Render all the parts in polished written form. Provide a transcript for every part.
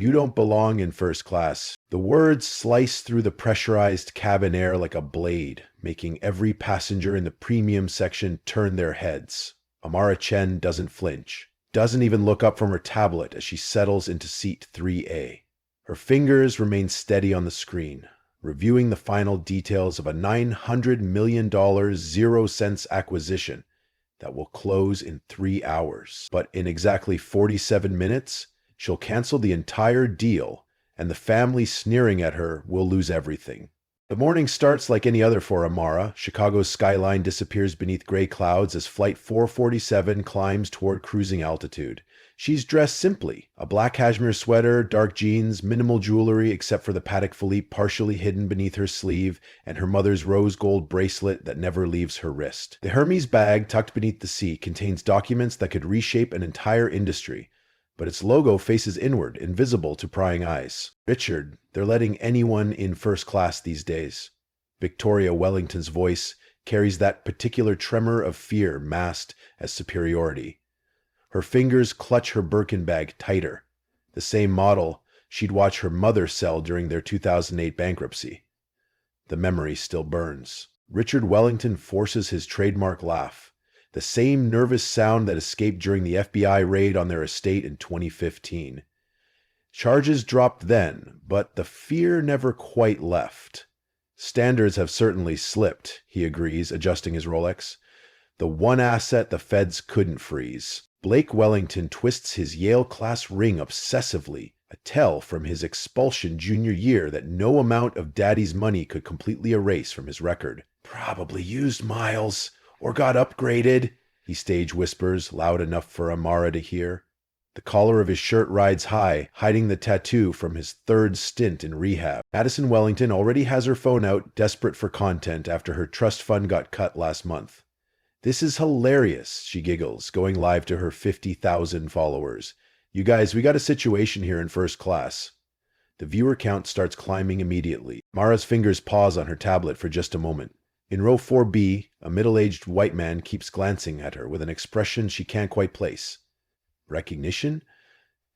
You don't belong in first class. The words slice through the pressurized cabin air like a blade, making every passenger in the premium section turn their heads. Amara Chen doesn't flinch, doesn't even look up from her tablet as she settles into seat 3A. Her fingers remain steady on the screen, reviewing the final details of a $900 million 0 cents acquisition that will close in 3 hours. But in exactly 47 minutes, she'll cancel the entire deal, and the family sneering at her will lose everything. The morning starts like any other for Amara. Chicago's skyline disappears beneath gray clouds as Flight 447 climbs toward cruising altitude. She's dressed simply, a black cashmere sweater, dark jeans, minimal jewelry except for the Patek Philippe partially hidden beneath her sleeve, and her mother's rose gold bracelet that never leaves her wrist. The Hermes bag tucked beneath the seat contains documents that could reshape an entire industry, but its logo faces inward, invisible to prying eyes. Richard, they're letting anyone in first class these days. Victoria Wellington's voice carries that particular tremor of fear masked as superiority. Her fingers clutch her Birkin bag tighter, the same model she'd watch her mother sell during their 2008 bankruptcy. The memory still burns. Richard Wellington forces his trademark laugh, the same nervous sound that escaped during the FBI raid on their estate in 2015. Charges dropped then, but the fear never quite left. Standards have certainly slipped, he agrees, adjusting his Rolex. The one asset the feds couldn't freeze. Blake Wellington twists his Yale-class ring obsessively, a tell from his expulsion junior year that no amount of daddy's money could completely erase from his record. Probably used miles, or got upgraded, he stage whispers, loud enough for Amara to hear. The collar of his shirt rides high, hiding the tattoo from his third stint in rehab. Madison Wellington already has her phone out, desperate for content after her trust fund got cut last month. "This is hilarious," she giggles, going live to her 50,000 followers. "You guys, we got a situation here in first class." The viewer count starts climbing immediately. Mara's fingers pause on her tablet for just a moment. In row 4B, a middle-aged white man keeps glancing at her with an expression she can't quite place. Recognition?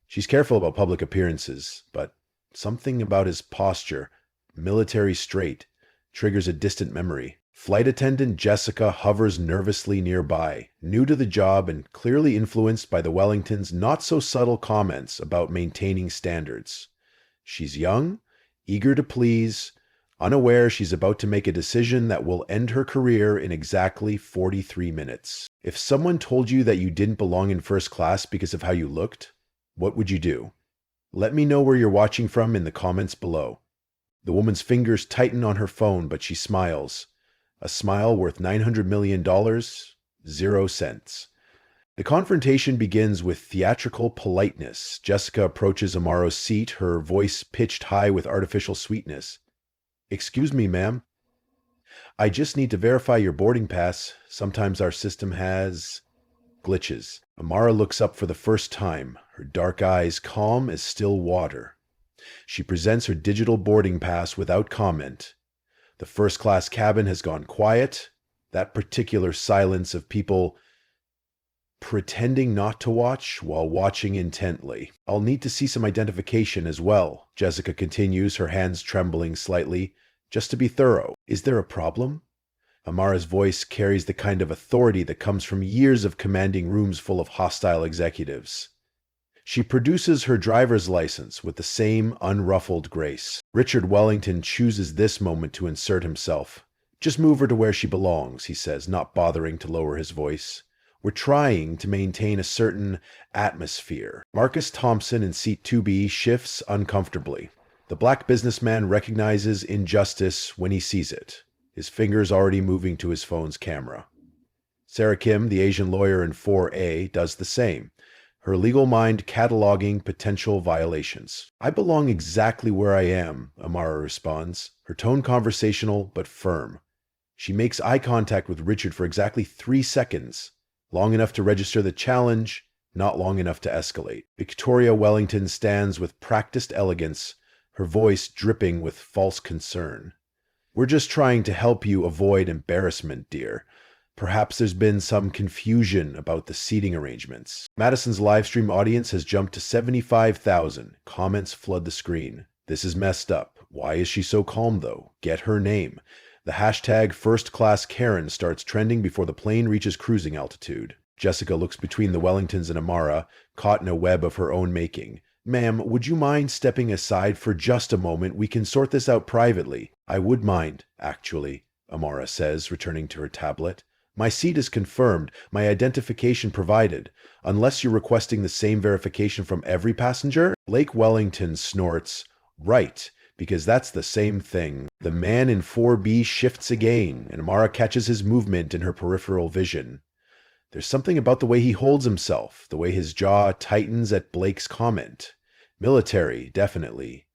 She's careful about public appearances, but something about his posture, military straight, triggers a distant memory. Flight attendant Jessica hovers nervously nearby, new to the job and clearly influenced by the Wellingtons' not-so-subtle comments about maintaining standards. She's young, eager to please, unaware she's about to make a decision that will end her career in exactly 43 minutes. If someone told you that you didn't belong in first class because of how you looked, what would you do? Let me know where you're watching from in the comments below. The woman's fingers tighten on her phone, but she smiles. A smile worth $900 million, 0 cents. The confrontation begins with theatrical politeness. Jessica approaches Amaro's seat, her voice pitched high with artificial sweetness. "Excuse me, ma'am. I just need to verify your boarding pass. Sometimes our system has glitches." Amara looks up for the first time, her dark eyes calm as still water. She presents her digital boarding pass without comment. The first-class cabin has gone quiet, that particular silence of people pretending not to watch while watching intently. "I'll need to see some identification as well," Jessica continues, her hands trembling slightly, "just to be thorough. Is there a problem?" Amara's voice carries the kind of authority that comes from years of commanding rooms full of hostile executives. She produces her driver's license with the same unruffled grace. Richard Wellington chooses this moment to insert himself. "Just move her to where she belongs," he says, not bothering to lower his voice. "We're trying to maintain a certain atmosphere." Marcus Thompson in seat 2B shifts uncomfortably. The black businessman recognizes injustice when he sees it, his fingers already moving to his phone's camera. Sarah Kim, the Asian lawyer in 4A, does the same, her legal mind cataloging potential violations. "I belong exactly where I am," Amara responds, her tone conversational but firm. She makes eye contact with Richard for exactly 3 seconds, long enough to register the challenge, not long enough to escalate. Victoria Wellington stands with practiced elegance, her voice dripping with false concern. "We're just trying to help you avoid embarrassment, dear. Perhaps there's been some confusion about the seating arrangements. Madison's live stream audience has jumped to 75,000. Comments flood the screen. This is messed up. Why is she so calm though? Get her name. The hashtag #FirstClassKaren starts trending before the plane reaches cruising altitude. Jessica looks between the Wellingtons and Amara, caught in a web of her own making. Ma'am, would you mind stepping aside for just a moment? We can sort this out privately. I would mind, actually, Amara says, returning to her tablet. My seat is confirmed, my identification provided. Unless you're requesting the same verification from every passenger? Lake Wellington snorts, right, because that's the same thing. The man in 4B shifts again, and Amara catches his movement in her peripheral vision. There's something about the way he holds himself, the way his jaw tightens at Blake's comment. Military, definitely.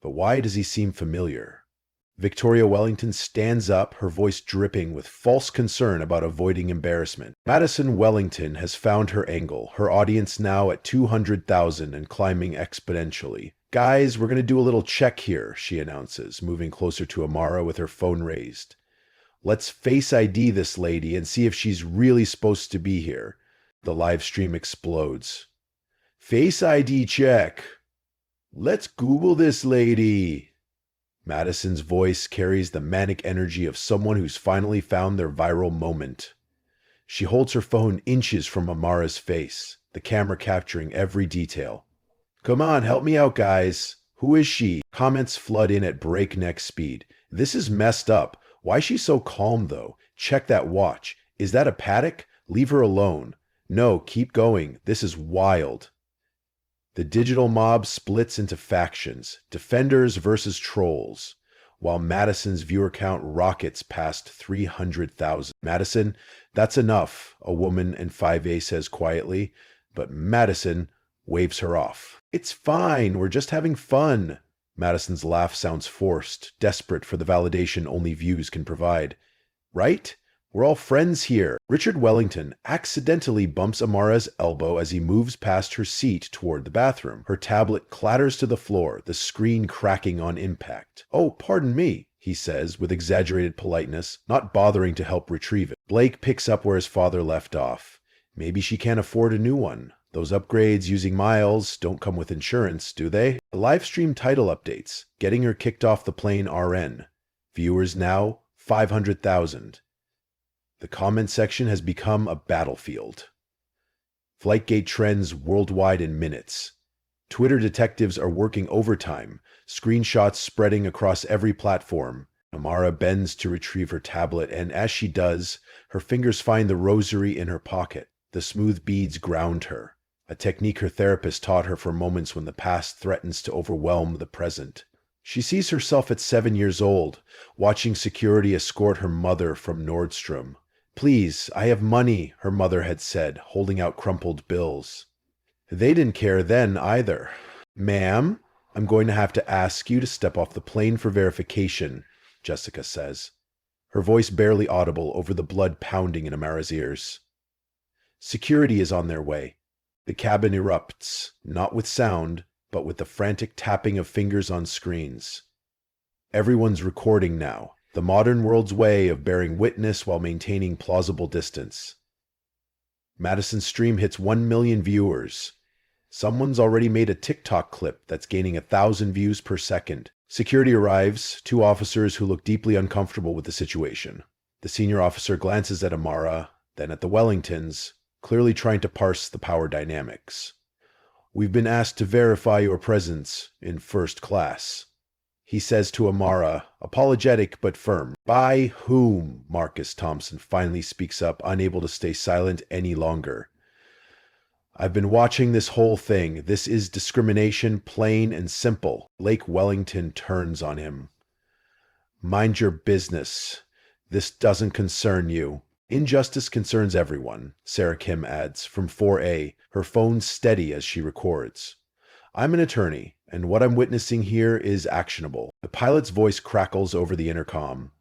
But why does he seem familiar? Victoria Wellington stands up, her voice dripping with false concern about avoiding embarrassment. Madison Wellington has found her angle, her audience now at 200,000 and climbing exponentially. Guys, we're going to do a little check here, she announces, moving closer to Amara with her phone raised. Let's Face ID this lady and see if she's really supposed to be here. The live stream explodes. Face ID check. Let's Google this lady. Madison's voice carries the manic energy of someone who's finally found their viral moment. She holds her phone inches from Amara's face, the camera capturing every detail. Come on, help me out, guys. Who is she? Comments flood in at breakneck speed. This is messed up. Why is she so calm, though? Check that watch. Is that a Paddock? Leave her alone. No, keep going. This is wild. The digital mob splits into factions, defenders versus trolls, while Madison's viewer count rockets past 300,000. Madison, that's enough, a woman in 5A says quietly, but Madison waves her off. It's fine, we're just having fun. Madison's laugh sounds forced, desperate for the validation only views can provide. Right? We're all friends here. Richard Wellington accidentally bumps Amara's elbow as he moves past her seat toward the bathroom. Her tablet clatters to the floor, the screen cracking on impact. Oh, pardon me, he says with exaggerated politeness, not bothering to help retrieve it. Blake picks up where his father left off. Maybe she can't afford a new one. Those upgrades using miles don't come with insurance, do they? The live stream title updates, getting her kicked off the plane RN. Viewers now 500,000. The comment section has become a battlefield. Flightgate trends worldwide in minutes. Twitter detectives are working overtime, screenshots spreading across every platform. Amara bends to retrieve her tablet, and as she does, her fingers find the rosary in her pocket. The smooth beads ground her, a technique her therapist taught her for moments when the past threatens to overwhelm the present. She sees herself at 7 years old, watching security escort her mother from Nordstrom. Please, I have money, her mother had said, holding out crumpled bills. They didn't care then either. Ma'am, I'm going to have to ask you to step off the plane for verification, Jessica says, her voice barely audible over the blood pounding in Amara's ears. Security is on their way. The cabin erupts, not with sound, but with the frantic tapping of fingers on screens. Everyone's recording now. The modern world's way of bearing witness while maintaining plausible distance. Madison's stream hits 1 million viewers. Someone's already made a TikTok clip that's gaining 1,000 views per second. Security arrives, 2 officers who look deeply uncomfortable with the situation. The senior officer glances at Amara, then at the Wellingtons, clearly trying to parse the power dynamics. We've been asked to verify your presence in first class. He says to Amara, apologetic but firm. By whom? Marcus Thompson finally speaks up, unable to stay silent any longer. I've been watching this whole thing. This is discrimination, plain and simple. Lake Wellington turns on him. Mind your business. This doesn't concern you. Injustice concerns everyone, Sarah Kim adds, from 4A, her phone steady as she records. I'm an attorney, and what I'm witnessing here is actionable. The pilot's voice crackles over the intercom.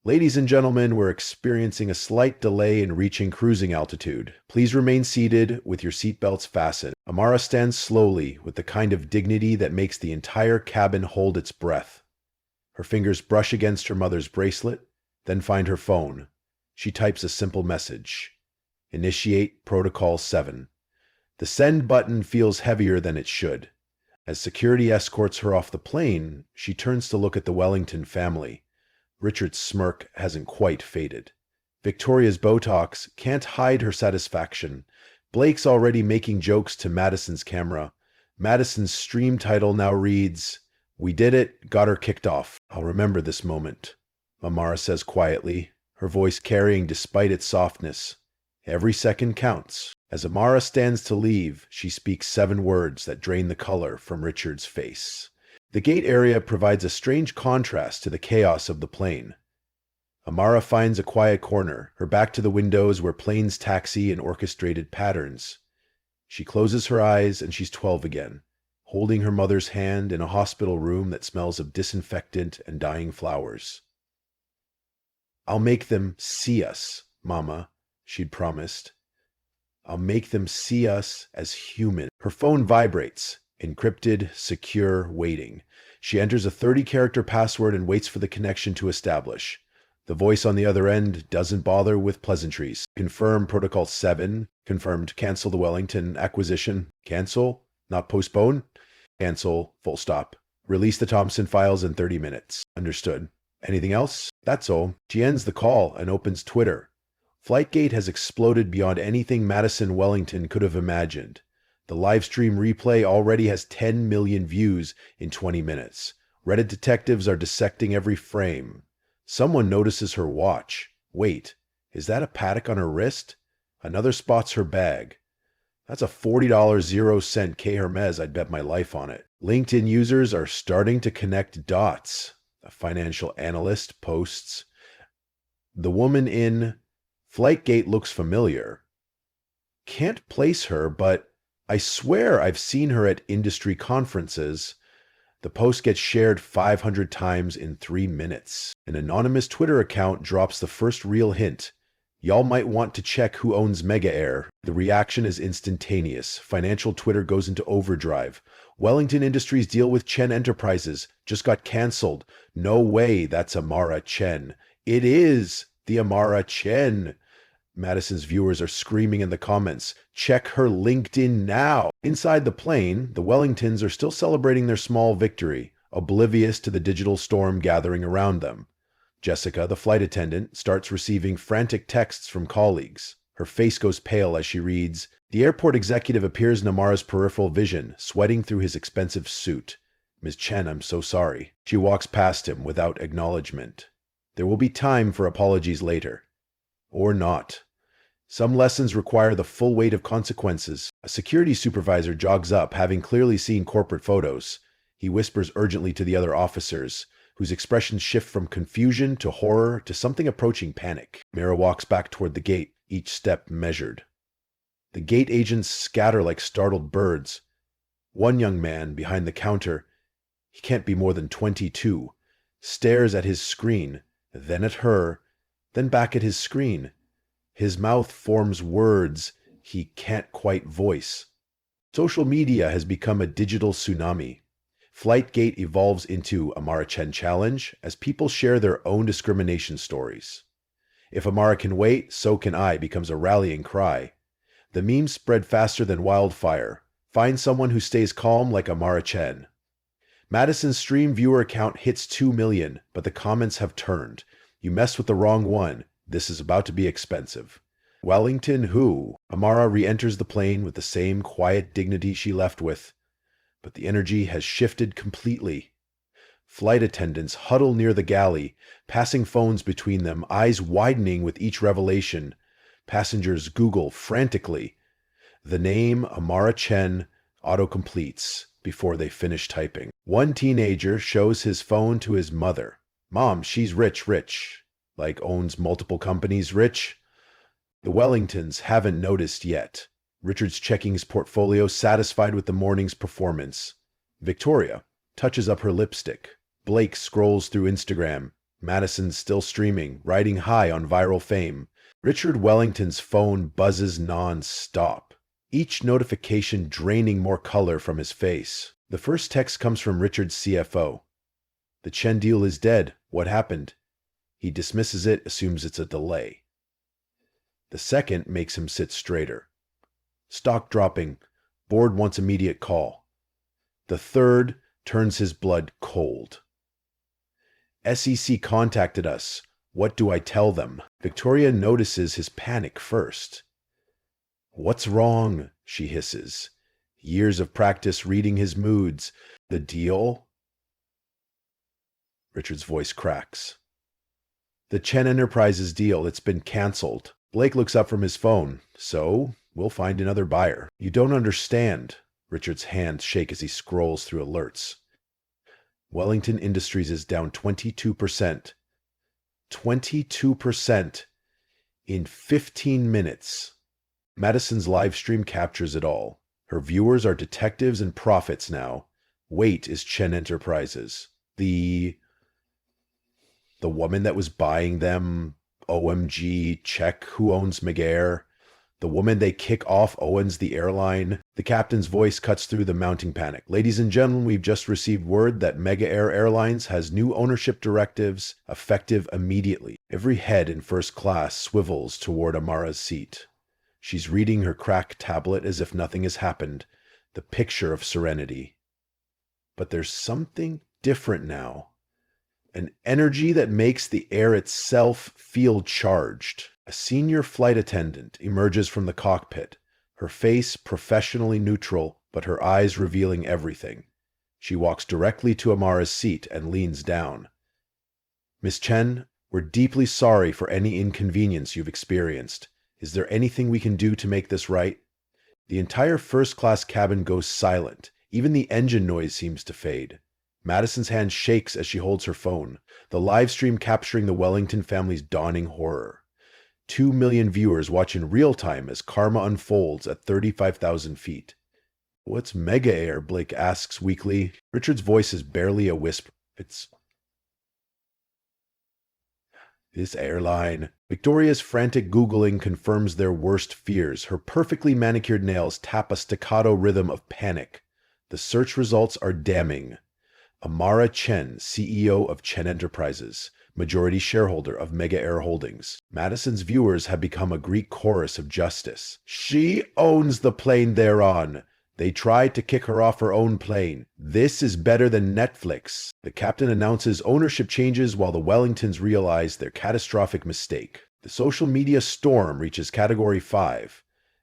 Ladies and gentlemen, we're experiencing a slight delay in reaching cruising altitude. Please remain seated with your seatbelts fastened. Amara stands slowly with the kind of dignity that makes the entire cabin hold its breath. Her fingers brush against her mother's bracelet, then find her phone. She types a simple message. Initiate Protocol 7. The send button feels heavier than it should. As security escorts her off the plane, she turns to look at the Wellington family. Richard's smirk hasn't quite faded. Victoria's Botox can't hide her satisfaction. Blake's already making jokes to Madison's camera. Madison's stream title now reads, "We did it, got her kicked off. I'll remember this moment," Amara says quietly, her voice carrying despite its softness. Every second counts. As Amara stands to leave, she speaks 7 words that drain the color from Richard's face. The gate area provides a strange contrast to the chaos of the plane. Amara finds a quiet corner, her back to the windows where planes taxi in orchestrated patterns. She closes her eyes and she's 12 again, holding her mother's hand in a hospital room that smells of disinfectant and dying flowers. "I'll make them see us, Mama," she'd promised. "I'll make them see us as human." Her phone vibrates, encrypted, secure, waiting. She enters a 30-character password and waits for the connection to establish. The voice on the other end doesn't bother with pleasantries. Confirm Protocol 7. Confirmed. Cancel the Wellington acquisition. Cancel. Not postpone. Cancel. Full stop. Release the Thompson files in 30 minutes. Understood. Anything else? That's all. She ends the call and opens Twitter. Flightgate has exploded beyond anything Madison Wellington could have imagined. The livestream replay already has 10 million views in 20 minutes. Reddit detectives are dissecting every frame. Someone notices her watch. Wait, is that a Patek on her wrist? Another spots her bag. That's a $40 0-cent K Hermes. I'd bet my life on it. LinkedIn users are starting to connect dots. A financial analyst posts, "The woman in Flightgate looks familiar. Can't place her, but I swear I've seen her at industry conferences." The post gets shared 500 times in 3 minutes. An anonymous Twitter account drops the first real hint. "Y'all might want to check who owns Mega Air." The reaction is instantaneous. Financial Twitter goes into overdrive. "Wellington Industries deal with Chen Enterprises just got canceled. No way that's Amara Chen." "It is the Amara Chen." Madison's viewers are screaming in the comments, "Check her LinkedIn now." Inside the plane, the Wellingtons are still celebrating their small victory, oblivious to the digital storm gathering around them. Jessica, the flight attendant, starts receiving frantic texts from colleagues. Her face goes pale as she reads, "The airport executive appears in Amara's peripheral vision, sweating through his expensive suit. Ms. Chen, I'm so sorry." She walks past him without acknowledgement. There will be time for apologies later. Or not. Some lessons require the full weight of consequences. A security supervisor jogs up, having clearly seen corporate photos. He whispers urgently to the other officers, whose expressions shift from confusion to horror to something approaching panic. Mira walks back toward the gate, each step measured. The gate agents scatter like startled birds. One young man behind the counter, he can't be more than 22, stares at his screen, then at her, then back at his screen. His mouth forms words he can't quite voice. Social media has become a digital tsunami. Flightgate evolves into Amara Chen Challenge as people share their own discrimination stories. "If Amara can wait, so can I" becomes a rallying cry. The memes spread faster than wildfire. Find someone who stays calm like Amara Chen. Madison's stream viewer count hits 2 million, but the comments have turned. "You messed with the wrong one. This is about to be expensive." Wellington who? Amara re-enters the plane with the same quiet dignity she left with, but the energy has shifted completely. Flight attendants huddle near the galley, passing phones between them, eyes widening with each revelation. Passengers Google frantically. The name Amara Chen autocompletes before they finish typing. One teenager shows his phone to his mother. "Mom, she's rich, rich. Like owns multiple companies, rich." The Wellingtons haven't noticed yet. Richard's checking his portfolio, satisfied with the morning's performance. Victoria touches up her lipstick. Blake scrolls through Instagram. Madison's still streaming, riding high on viral fame. Richard Wellington's phone buzzes non-stop, each notification draining more color from his face. The first text comes from Richard's CFO. "The Chen deal is dead. What happened?" He dismisses it, assumes it's a delay. The second makes him sit straighter. Stock dropping. Board wants immediate call. The third turns his blood cold. SEC contacted us. What do I tell them? Victoria notices his panic first. What's wrong? She hisses. Years of practice reading his moods. The deal? Richard's voice cracks. The Chen Enterprises deal, it's been canceled. Blake looks up from his phone. So, we'll find another buyer. You don't understand. Richard's hands shake as he scrolls through alerts. Wellington Industries is down 22%. 22% in 15 minutes. Madison's live stream captures it all. Her viewers are detectives and prophets now. Wait is Chen Enterprises. The woman that was buying them, OMG, check who owns McGair. The woman they kick off owns the airline. The captain's voice cuts through the mounting panic. Ladies and gentlemen, we've just received word that Mega Air Airlines has new ownership directives effective immediately. Every head in first class swivels toward Amara's seat. She's reading her cracked tablet as if nothing has happened, the picture of serenity. But there's something different now. An energy that makes the air itself feel charged. A senior flight attendant emerges from the cockpit, her face professionally neutral, but her eyes revealing everything. She walks directly to Amara's seat and leans down. Miss Chen, we're deeply sorry for any inconvenience you've experienced. Is there anything we can do to make this right? The entire first-class cabin goes silent. Even the engine noise seems to fade. Madison's hand shakes as she holds her phone, the live stream capturing the Wellington family's dawning horror. 2 million viewers watch in real time as karma unfolds at 35,000 feet. What's Mega Air? Blake asks weakly. Richard's voice is barely a whisper. It's this airline. Victoria's frantic Googling confirms their worst fears. Her perfectly manicured nails tap a staccato rhythm of panic. The search results are damning. Amara Chen, CEO of Chen Enterprises, majority shareholder of Mega Air Holdings. Madison's viewers have become a Greek chorus of justice. She owns the plane they're on. They tried to kick her off her own plane. This is better than Netflix. The captain announces ownership changes while the Wellingtons realize their catastrophic mistake. The social media storm reaches Category 5.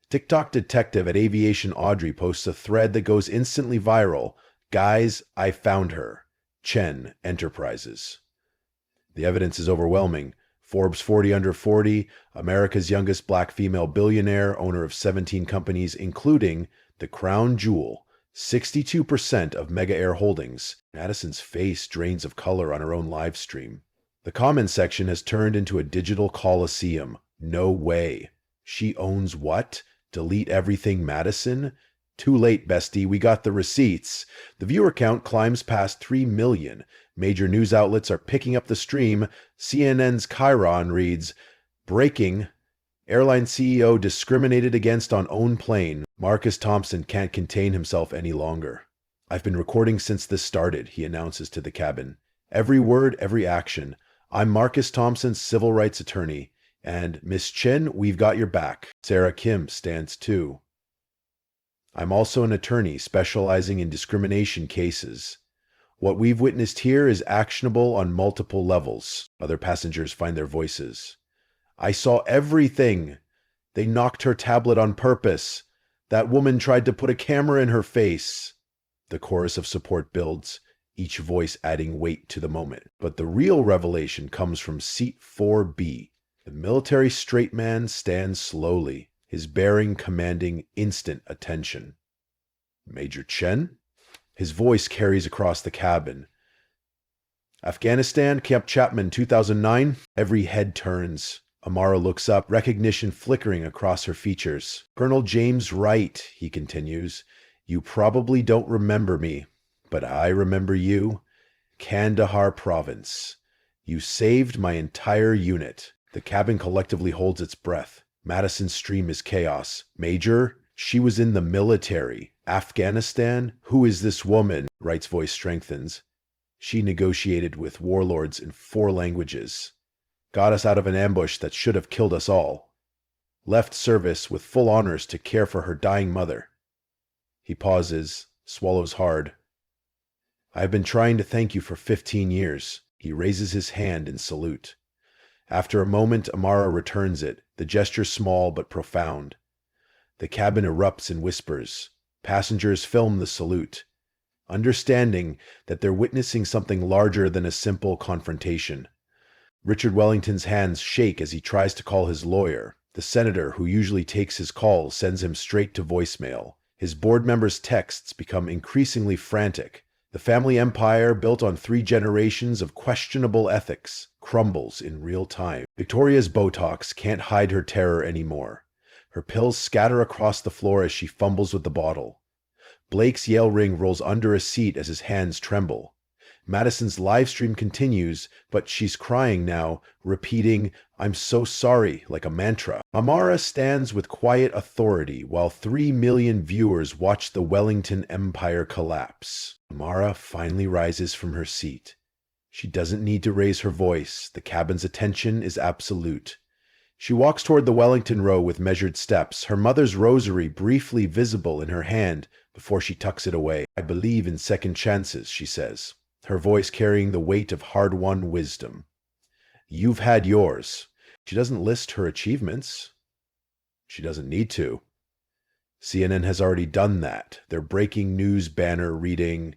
TikTok detective at Aviation Audrey posts a thread that goes instantly viral. Guys, I found her. Chen Enterprises. The evidence is overwhelming. Forbes 40 under 40, America's youngest black female billionaire, owner of 17 companies, including the crown jewel, 62% of Mega Air Holdings. Madison's face drains of color on her own live stream. The comments section has turned into a digital coliseum. No way. She owns what? Delete everything, Madison? Too late, bestie. We got the receipts. The viewer count climbs past 3 million. Major news outlets are picking up the stream. CNN's Chiron reads, breaking, airline CEO discriminated against on own plane. Marcus Thompson can't contain himself any longer. I've been recording since this started, he announces to the cabin. Every word, every action. I'm Marcus Thompson's civil rights attorney. And Miss Chen, we've got your back. Sarah Kim stands too. I'm also an attorney specializing in discrimination cases. What we've witnessed here is actionable on multiple levels. Other passengers find their voices. I saw everything. They knocked her tablet on purpose. That woman tried to put a camera in her face. The chorus of support builds, each voice adding weight to the moment. But the real revelation comes from seat 4B. The military straight man stands slowly, his bearing commanding instant attention. Major Chen? His voice carries across the cabin. Afghanistan, Camp Chapman, 2009. Every head turns. Amara looks up, recognition flickering across her features. Colonel James Wright, he continues. You probably don't remember me, but I remember you. Kandahar Province. You saved my entire unit. The cabin collectively holds its breath. Madison's stream is chaos. Major, she was in the military. Afghanistan? Who is this woman? Wright's voice strengthens. She negotiated with warlords in 4 languages. Got us out of an ambush that should have killed us all. Left service with full honors to care for her dying mother. He pauses, swallows hard. I have been trying to thank you for 15 years. He raises his hand in salute. After a moment, Amara returns it, the gesture small but profound. The cabin erupts in whispers. Passengers film the salute, understanding that they're witnessing something larger than a simple confrontation. Richard Wellington's hands shake as he tries to call his lawyer. The senator who usually takes his calls sends him straight to voicemail. His board members' texts become increasingly frantic. The family empire, built on 3 generations of questionable ethics, crumbles in real time. Victoria's Botox can't hide her terror anymore. Her pills scatter across the floor as she fumbles with the bottle. Blake's Yale ring rolls under a seat as his hands tremble. Madison's live stream continues, but she's crying now, repeating, "I'm so sorry," like a mantra. Amara stands with quiet authority while 3 million viewers watch the Wellington Empire collapse. Amara finally rises from her seat. She doesn't need to raise her voice. The cabin's attention is absolute. She walks toward the Wellington row with measured steps, her mother's rosary briefly visible in her hand before she tucks it away. "I believe in second chances," she says, her voice carrying the weight of hard-won wisdom. "You've had yours." She doesn't list her achievements. She doesn't need to. CNN has already done that. Their breaking news banner reading,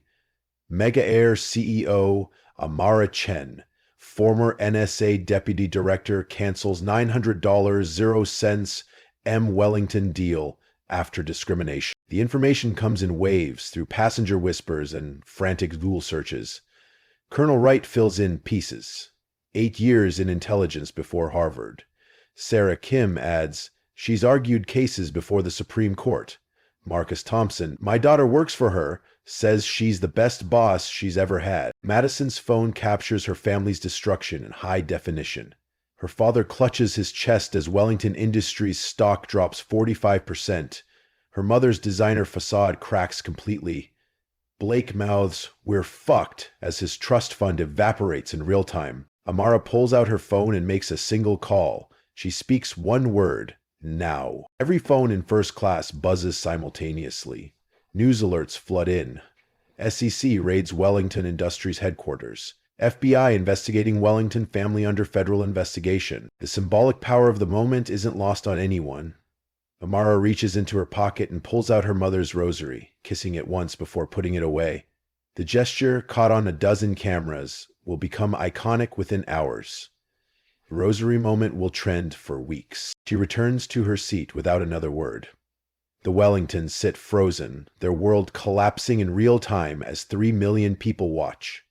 Mega Air CEO Amara Chen, former NSA Deputy Director, cancels $900 0 M Wellington deal after discrimination. The information comes in waves through passenger whispers and frantic Google searches. Colonel Wright fills in pieces. 8 years in intelligence before Harvard. Sarah Kim adds, "She's argued cases before the Supreme Court." Marcus Thompson, "My daughter works for her, says she's the best boss she's ever had." Madison's phone captures her family's destruction in high definition. Her father clutches his chest as Wellington Industries stock drops 45%. Her mother's designer facade cracks completely. Blake mouths, "We're fucked," as his trust fund evaporates in real time. Amara pulls out her phone and makes a single call. She speaks one word, now. Every phone in first class buzzes simultaneously. News alerts flood in. SEC raids Wellington Industries headquarters. FBI investigating Wellington family under federal investigation. The symbolic power of the moment isn't lost on anyone. Amara reaches into her pocket and pulls out her mother's rosary, kissing it once before putting it away. The gesture, caught on a dozen cameras, will become iconic within hours. The rosary moment will trend for weeks. She returns to her seat without another word. The Wellingtons sit frozen, their world collapsing in real time as 3 million people watch.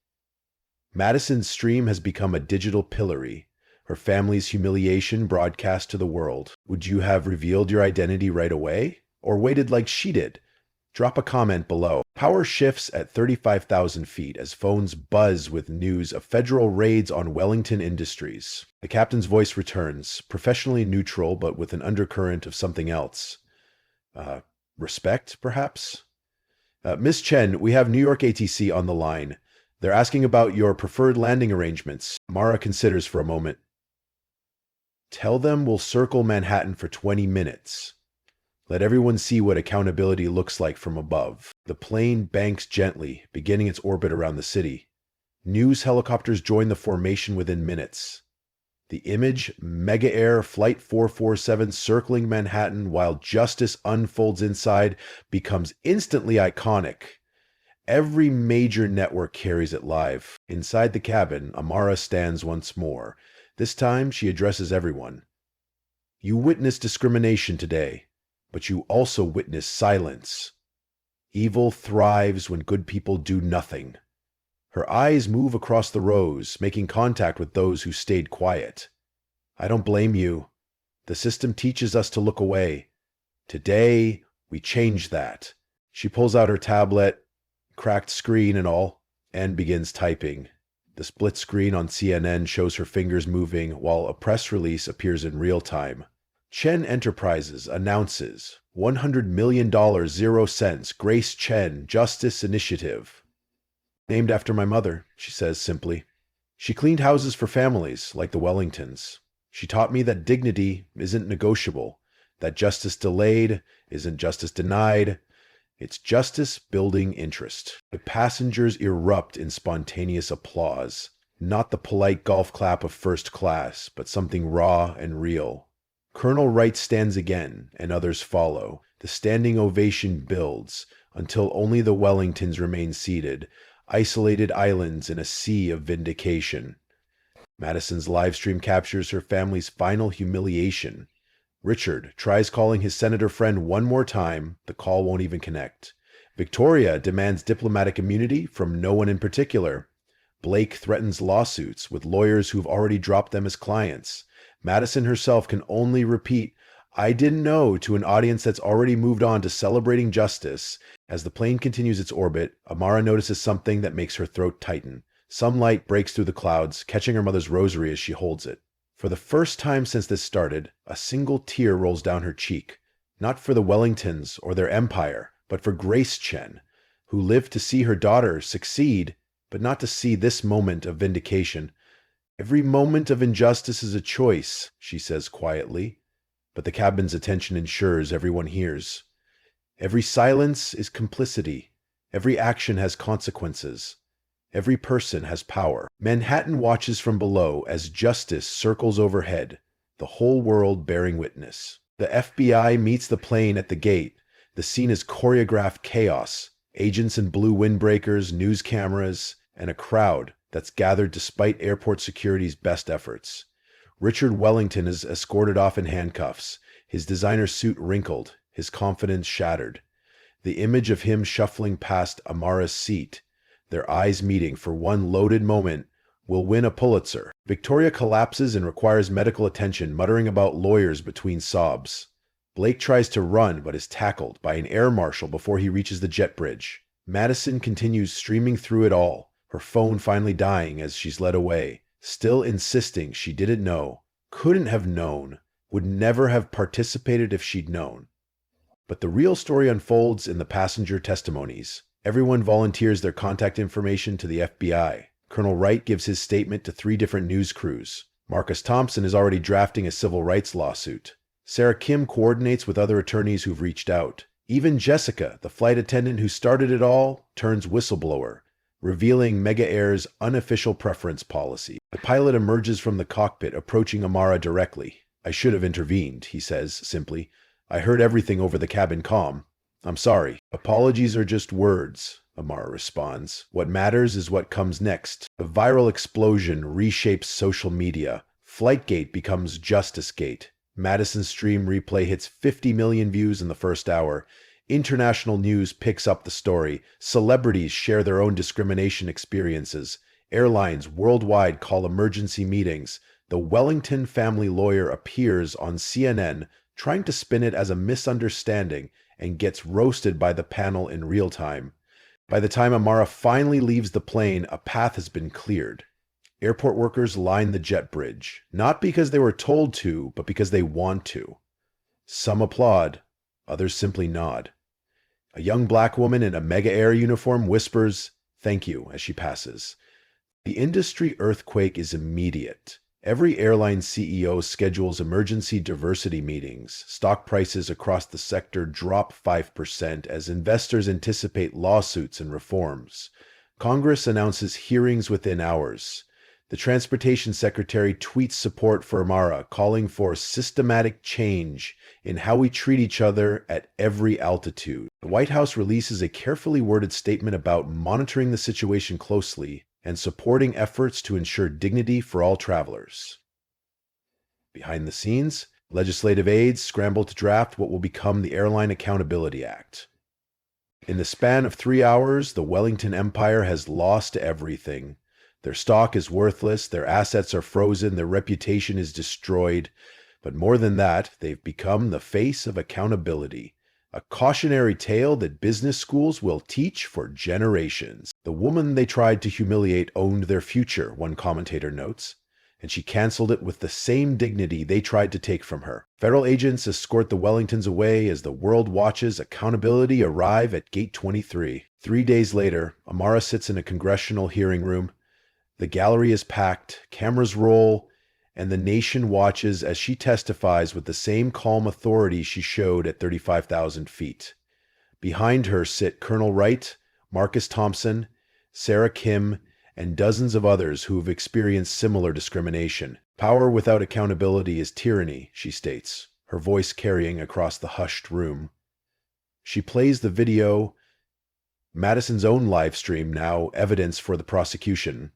Madison's stream has become a digital pillory, her family's humiliation broadcast to the world. Would you have revealed your identity right away? Or waited like she did? Drop a comment below. Power shifts at 35,000 feet as phones buzz with news of federal raids on Wellington Industries. The captain's voice returns, professionally neutral but with an undercurrent of something else. Respect, perhaps? Miss Chen, we have New York ATC on the line. They're asking about your preferred landing arrangements. Mara considers for a moment. Tell them we'll circle Manhattan for 20 minutes. Let everyone see what accountability looks like from above. The plane banks gently, beginning its orbit around the city. News helicopters join the formation within minutes. The image, Mega Air Flight 447 circling Manhattan while justice unfolds inside, becomes instantly iconic. Every major network carries it live. Inside the cabin, Amara stands once more. This time, she addresses everyone. You witnessed discrimination today, but you also witnessed silence. Evil thrives when good people do nothing. Her eyes move across the rows, making contact with those who stayed quiet. I don't blame you. The system teaches us to look away. Today, we change that. She pulls out her tablet, cracked screen and all, and begins typing. The split screen on CNN shows her fingers moving while a press release appears in real time. Chen Enterprises announces $100 million 0 Grace Chen Justice Initiative. Named after my mother, she says simply. She cleaned houses for families like the Wellingtons. She taught me that dignity isn't negotiable. that justice delayed isn't justice denied. It's justice building interest. The passengers erupt in spontaneous applause. Not the polite golf clap of first class, but something raw and real. Colonel Wright stands again, and others follow. The standing ovation builds, until only the Wellingtons remain seated, isolated islands in a sea of vindication. Madison's livestream captures her family's final humiliation. Richard tries calling his senator friend one more time. The call won't even connect. Victoria demands diplomatic immunity from no one in particular. Blake threatens lawsuits with lawyers who've already dropped them as clients. Madison herself can only repeat, "I didn't know," to an audience that's already moved on to celebrating justice. As the plane continues its orbit, Amara notices something that makes her throat tighten. Some light breaks through the clouds, catching her mother's rosary as she holds it. For the first time since this started, a single tear rolls down her cheek. Not for the Wellingtons or their empire, but for Grace Chen, who lived to see her daughter succeed, but not to see this moment of vindication. "Every moment of injustice is a choice," she says quietly, but the cabin's attention ensures everyone hears. Every silence is complicity. Every action has consequences. Every person has power. Manhattan watches from below as justice circles overhead, the whole world bearing witness. The FBI meets the plane at the gate. The scene is choreographed chaos. Agents in blue windbreakers, news cameras, and a crowd that's gathered despite airport security's best efforts. Richard Wellington is escorted off in handcuffs, his designer suit wrinkled, his confidence shattered. The image of him shuffling past Amara's seat, their eyes meeting for one loaded moment, will win a Pulitzer. Victoria collapses and requires medical attention, muttering about lawyers between sobs. Blake tries to run, but is tackled by an air marshal before he reaches the jet bridge. Madison continues streaming through it all, her phone finally dying as she's led away, still insisting she didn't know, couldn't have known, would never have participated if she'd known. But the real story unfolds in the passenger testimonies. Everyone volunteers their contact information to the FBI. Colonel Wright gives his statement to 3 different news crews. Marcus Thompson is already drafting a civil rights lawsuit. Sarah Kim coordinates with other attorneys who've reached out. Even Jessica, the flight attendant who started it all, turns whistleblower, revealing Mega Air's unofficial preference policy. The pilot emerges from the cockpit, approaching Amara directly. "I should have intervened," he says simply. "I heard everything over the cabin comm. I'm sorry." "Apologies are just words," Amara responds. "What matters is what comes next." The viral explosion reshapes social media. Flightgate becomes JusticeGate. Madison's stream replay hits 50 million views in the first hour. International news picks up the story. Celebrities share their own discrimination experiences. Airlines worldwide call emergency meetings. The Wellington family lawyer appears on CNN, trying to spin it as a misunderstanding, and gets roasted by the panel in real time. By the time Amara finally leaves the plane, a path has been cleared. Airport workers line the jet bridge, not because they were told to, but because they want to. Some applaud, others simply nod. A young black woman in a Mega Air uniform whispers, "Thank you," as she passes. The industry earthquake is immediate. Every airline CEO schedules emergency diversity meetings. Stock prices across the sector drop 5% as investors anticipate lawsuits and reforms. Congress announces hearings within hours. The Transportation Secretary tweets support for Amara, calling for systematic change in how we treat each other at every altitude. The White House releases a carefully worded statement about monitoring the situation closely and supporting efforts to ensure dignity for all travelers. Behind the scenes, legislative aides scramble to draft what will become the Airline Accountability Act. In the span of 3 hours, the Wellington Empire has lost everything. Their stock is worthless, their assets are frozen, their reputation is destroyed. But more than that, they've become the face of accountability. A cautionary tale that business schools will teach for generations. The woman they tried to humiliate owned their future, one commentator notes, and she canceled it with the same dignity they tried to take from her. Federal agents escort the Wellingtons away as the world watches accountability arrive at Gate 23. 3 days later, Amara sits in a congressional hearing room. The gallery is packed, cameras roll, and the nation watches as she testifies with the same calm authority she showed at 35,000 feet. Behind her sit Colonel Wright, Marcus Thompson, Sarah Kim, and dozens of others who have experienced similar discrimination. Power without accountability is tyranny, she states, her voice carrying across the hushed room. She plays the video, Madison's own live stream now, evidence for the prosecution.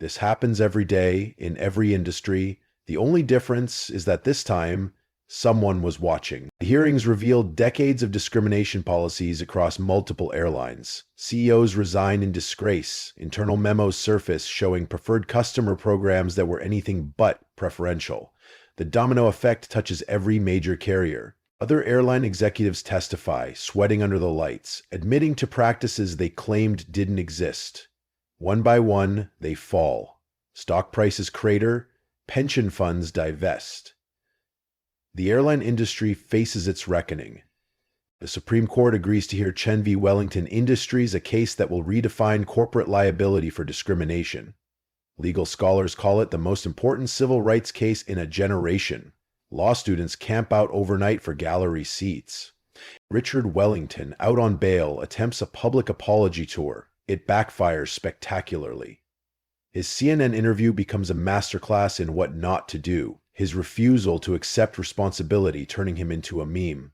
This happens every day, in every industry. The only difference is that this time, someone was watching. The hearings revealed decades of discrimination policies across multiple airlines. CEOs resign in disgrace. Internal memos surface showing preferred customer programs that were anything but preferential. The domino effect touches every major carrier. Other airline executives testify, sweating under the lights, admitting to practices they claimed didn't exist. One by one, they fall. Stock prices crater, pension funds divest. The airline industry faces its reckoning. The Supreme Court agrees to hear Chen v. Wellington Industries, a case that will redefine corporate liability for discrimination. Legal scholars call it the most important civil rights case in a generation. Law students camp out overnight for gallery seats. Richard Wellington, out on bail, attempts a public apology tour. It backfires spectacularly. His CNN interview becomes a masterclass in what not to do, his refusal to accept responsibility turning him into a meme.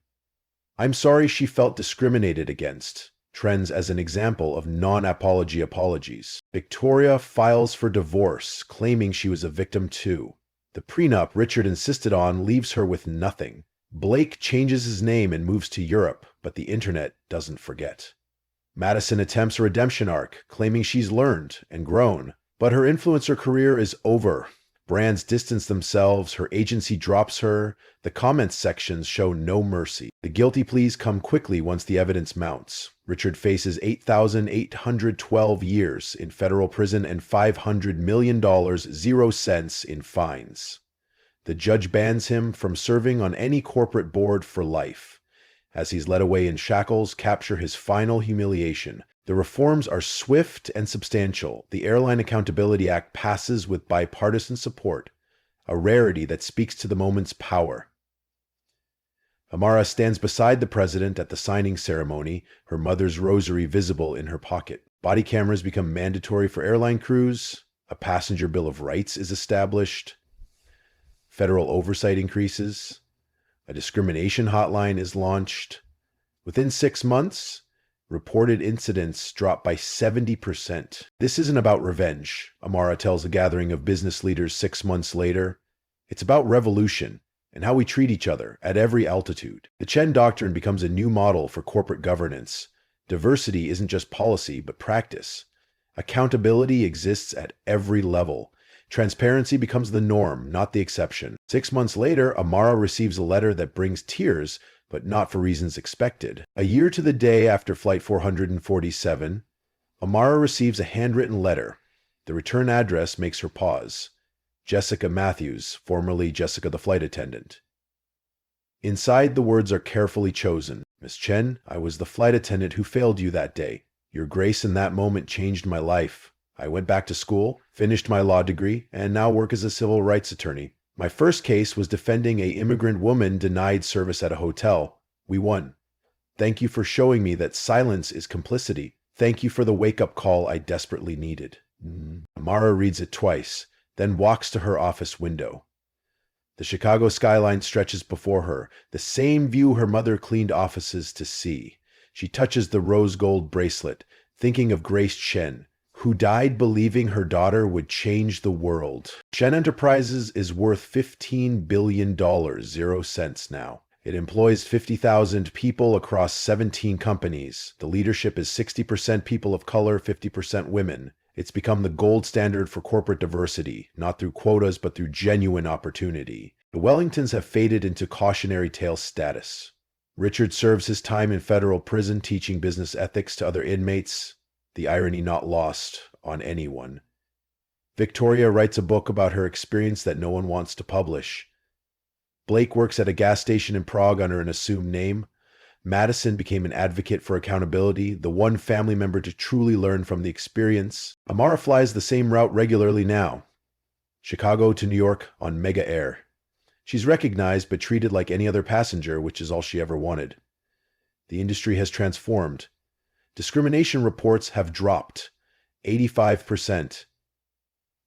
I'm sorry she felt discriminated against, trends as an example of non-apology apologies. Victoria files for divorce, claiming she was a victim too. The prenup Richard insisted on leaves her with nothing. Blake changes his name and moves to Europe, but the internet doesn't forget. Madison attempts a redemption arc, claiming she's learned and grown, but her influencer career is over. Brands distance themselves, her agency drops her, the comments sections show no mercy. The guilty pleas come quickly once the evidence mounts. Richard faces 8,812 years in federal prison and $500 million, 0 cents in fines. The judge bans him from serving on any corporate board for life. As he's led away in shackles, capture his final humiliation. The reforms are swift and substantial. The Airline Accountability Act passes with bipartisan support, a rarity that speaks to the moment's power. Amara stands beside the president at the signing ceremony, her mother's rosary visible in her pocket. Body cameras become mandatory for airline crews. A passenger bill of rights is established. Federal oversight increases. A discrimination hotline is launched. Within 6 months, reported incidents drop by 70%. This isn't about revenge, Amara tells a gathering of business leaders 6 months later. It's about revolution and how we treat each other at every altitude. The Chen Doctrine becomes a new model for corporate governance. Diversity isn't just policy, but practice. Accountability exists at every level. Transparency becomes the norm, not the exception. 6 months later, Amara receives a letter that brings tears, but not for reasons expected. A year to the day after Flight 447, Amara receives a handwritten letter. The return address makes her pause. Jessica Matthews, formerly Jessica the flight attendant. Inside, the words are carefully chosen. Miss Chen, I was the flight attendant who failed you that day. Your grace in that moment changed my life. I went back to school, finished my law degree, and now work as a civil rights attorney. My first case was defending an immigrant woman denied service at a hotel. We won. Thank you for showing me that silence is complicity. Thank you for the wake-up call I desperately needed. Amara reads it twice, then walks to her office window. The Chicago skyline stretches before her, the same view her mother cleaned offices to see. She touches the rose gold bracelet, thinking of Grace Chen, who died believing her daughter would change the world. Chen Enterprises is worth $15 billion, 0 cents now. It employs 50,000 people across 17 companies. The leadership is 60% people of color, 50% women. It's become the gold standard for corporate diversity, not through quotas but through genuine opportunity. The Wellingtons have faded into cautionary tale status. Richard serves his time in federal prison teaching business ethics to other inmates, the irony not lost on anyone. Victoria writes a book about her experience that no one wants to publish. Blake works at a gas station in Prague under an assumed name. Madison became an advocate for accountability, the one family member to truly learn from the experience. Amara flies the same route regularly now. Chicago to New York on Mega Air. She's recognized but treated like any other passenger, which is all she ever wanted. The industry has transformed. Discrimination reports have dropped 85%.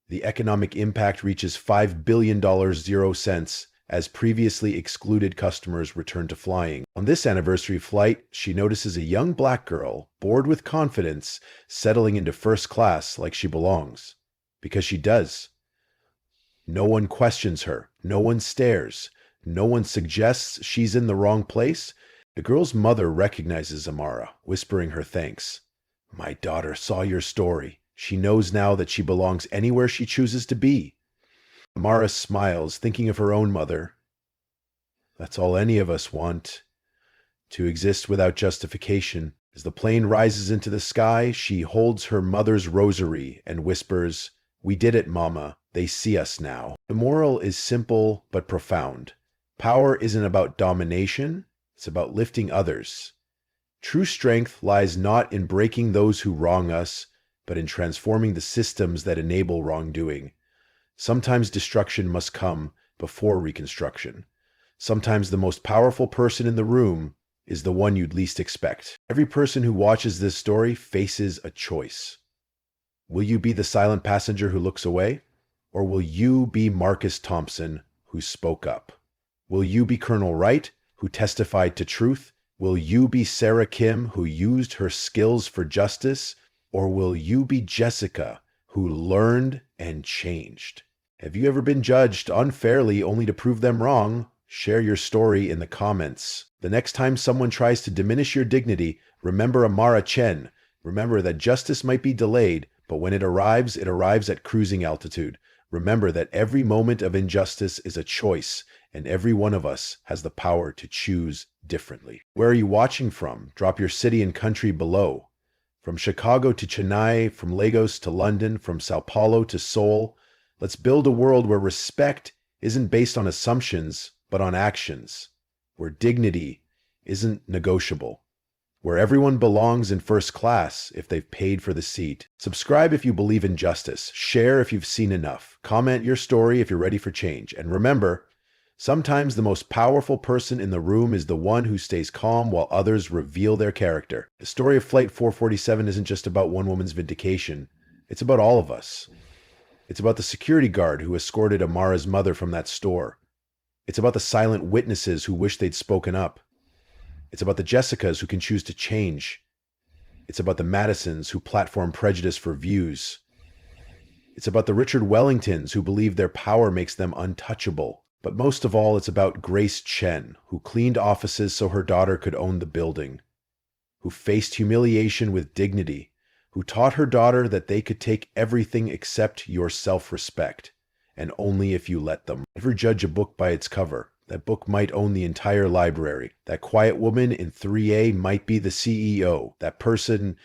The economic impact reaches $5 billion 0 cents as previously excluded customers return to flying. On this anniversary flight, she notices a young black girl, bored with confidence, settling into first class like she belongs. Because she does. No one questions her. No one stares. No one suggests she's in the wrong place. The girl's mother recognizes Amara, whispering her thanks. My daughter saw your story. She knows now that she belongs anywhere she chooses to be. Amara smiles, thinking of her own mother. That's all any of us want. To exist without justification. As the plane rises into the sky, she holds her mother's rosary and whispers, We did it, Mama. They see us now. The moral is simple but profound. Power isn't about domination. It's about lifting others. True strength lies not in breaking those who wrong us, but in transforming the systems that enable wrongdoing. Sometimes destruction must come before reconstruction. Sometimes the most powerful person in the room is the one you'd least expect. Every person who watches this story faces a choice. Will you be the silent passenger who looks away? Or will you be Marcus Thompson, who spoke up? Will you be Colonel Wright, who testified to truth? Will you be Sarah Kim, who used her skills for justice? Or will you be Jessica, who learned and changed? Have you ever been judged unfairly only to prove them wrong? Share your story in the comments. The next time someone tries to diminish your dignity, remember Amara Chen. Remember that justice might be delayed, but when it arrives at cruising altitude. Remember that every moment of injustice is a choice, and every one of us has the power to choose differently. Where are you watching from? Drop your city and country below. From Chicago to Chennai, from Lagos to London, from Sao Paulo to Seoul, let's build a world where respect isn't based on assumptions, but on actions, where dignity isn't negotiable, where everyone belongs in first class if they've paid for the seat. Subscribe if you believe in justice. Share if you've seen enough. Comment your story if you're ready for change. And remember, sometimes the most powerful person in the room is the one who stays calm while others reveal their character. The story of Flight 447 isn't just about one woman's vindication. It's about all of us. It's about the security guard who escorted Amara's mother from that store. It's about the silent witnesses who wish they'd spoken up. It's about the Jessicas who can choose to change. It's about the Madisons who platform prejudice for views. It's about the Richard Wellingtons who believe their power makes them untouchable. But most of all, it's about Grace Chen, who cleaned offices so her daughter could own the building, who faced humiliation with dignity, who taught her daughter that they could take everything except your self-respect, and only if you let them. Never judge a book by its cover. That book might own the entire library. That quiet woman in 3A might be the CEO. That person